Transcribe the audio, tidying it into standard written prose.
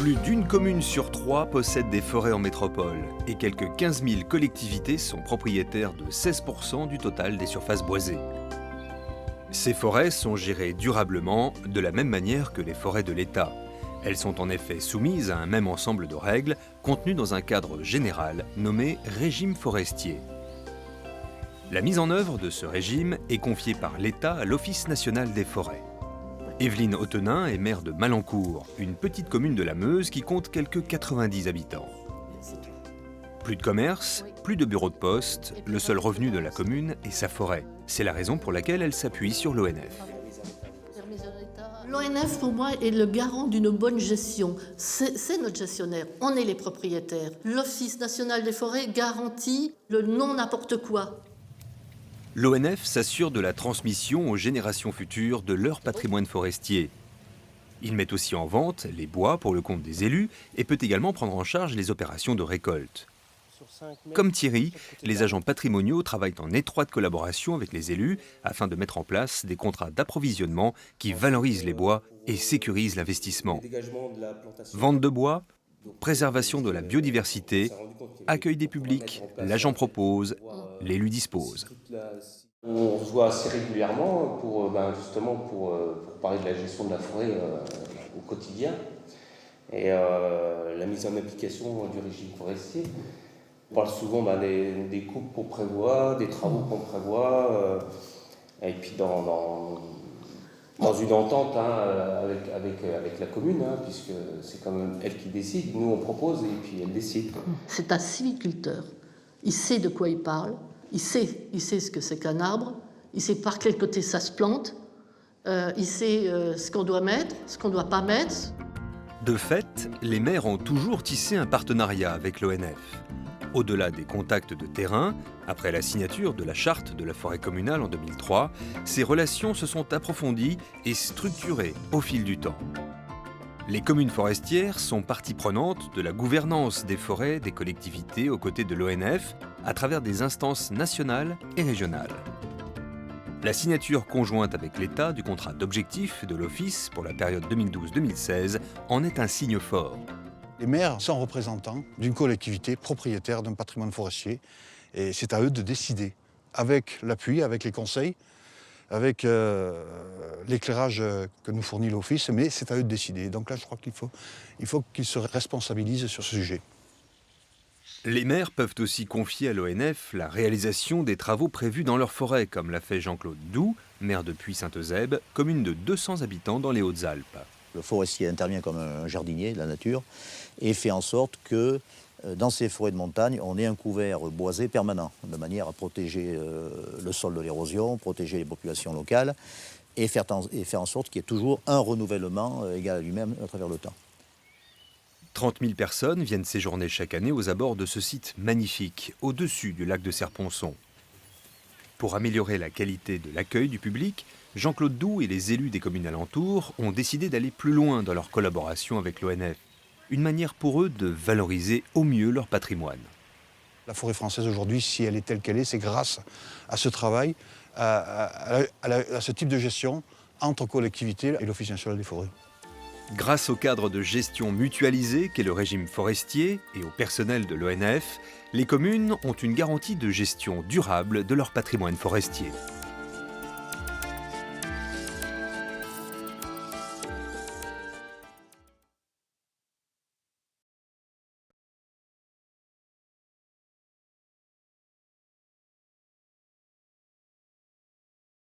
Plus d'une commune sur 3 possède des forêts en métropole et quelques 15 000 collectivités sont propriétaires de 16% du total des surfaces boisées. Ces forêts sont gérées durablement de la même manière que les forêts de l'État. Elles sont en effet soumises à un même ensemble de règles contenues dans un cadre général nommé régime forestier. La mise en œuvre de ce régime est confiée par l'État à l'Office national des forêts. Evelyne Autenin est maire de Malencourt, une petite commune de la Meuse qui compte quelques 90 habitants. Plus de commerce, plus de bureaux de poste, le seul revenu de la commune est sa forêt. C'est la raison pour laquelle elle s'appuie sur l'ONF. L'ONF, pour moi, est le garant d'une bonne gestion. C'est notre gestionnaire, on est les propriétaires. L'Office national des forêts garantit le non n'importe quoi. L'ONF s'assure de la transmission aux générations futures de leur patrimoine forestier. Il met aussi en vente les bois pour le compte des élus et peut également prendre en charge les opérations de récolte. Comme Thierry, les agents patrimoniaux travaillent en étroite collaboration avec les élus afin de mettre en place des contrats d'approvisionnement qui valorisent les bois et sécurisent l'investissement. Vente de bois, préservation de la biodiversité, accueil des publics, l'agent propose, l'élu dispose. On se voit assez régulièrement justement pour parler de la gestion de la forêt au quotidien et la mise en application du régime forestier. On parle souvent des coupes qu'on prévoit, des travaux qu'on prévoit, et puis dans une entente avec la commune, puisque c'est quand même elle qui décide. Nous, on propose et puis elle décide. C'est un sylviculteur. Il sait de quoi il parle, il sait ce que c'est qu'un arbre, il sait par quel côté ça se plante, il sait ce qu'on doit mettre, ce qu'on ne doit pas mettre. De fait, les maires ont toujours tissé un partenariat avec l'ONF. Au-delà des contacts de terrain, après la signature de la charte de la forêt communale en 2003, ces relations se sont approfondies et structurées au fil du temps. Les communes forestières sont partie prenante de la gouvernance des forêts des collectivités aux côtés de l'ONF à travers des instances nationales et régionales. La signature conjointe avec l'État du contrat d'objectifs de l'Office pour la période 2012-2016 en est un signe fort. Les maires sont représentants d'une collectivité propriétaire d'un patrimoine forestier et c'est à eux de décider, avec l'appui, avec les conseils, avec l'éclairage que nous fournit l'Office, mais c'est à eux de décider. Donc là, je crois qu'il faut qu'ils se responsabilisent sur ce sujet. Les maires peuvent aussi confier à l'ONF la réalisation des travaux prévus dans leur forêt, comme l'a fait Jean-Claude Doux, maire de Puy-Saint-Eusèbe, commune de 200 habitants dans les Hautes-Alpes. Le forestier intervient comme un jardinier de la nature et fait en sorte que dans ces forêts de montagne, on ait un couvert boisé permanent, de manière à protéger le sol de l'érosion, protéger les populations locales et faire en sorte qu'il y ait toujours un renouvellement égal à lui-même à travers le temps. 30 000 personnes viennent séjourner chaque année aux abords de ce site magnifique, au-dessus du lac de Serponçon. Pour améliorer la qualité de l'accueil du public, Jean-Claude Doux et les élus des communes alentours ont décidé d'aller plus loin dans leur collaboration avec l'ONF. Une manière pour eux de valoriser au mieux leur patrimoine. La forêt française aujourd'hui, si elle est telle qu'elle est, c'est grâce à ce travail, à ce type de gestion entre collectivités et l'Office national des forêts. Grâce au cadre de gestion mutualisé qu'est le régime forestier et au personnel de l'ONF, les communes ont une garantie de gestion durable de leur patrimoine forestier.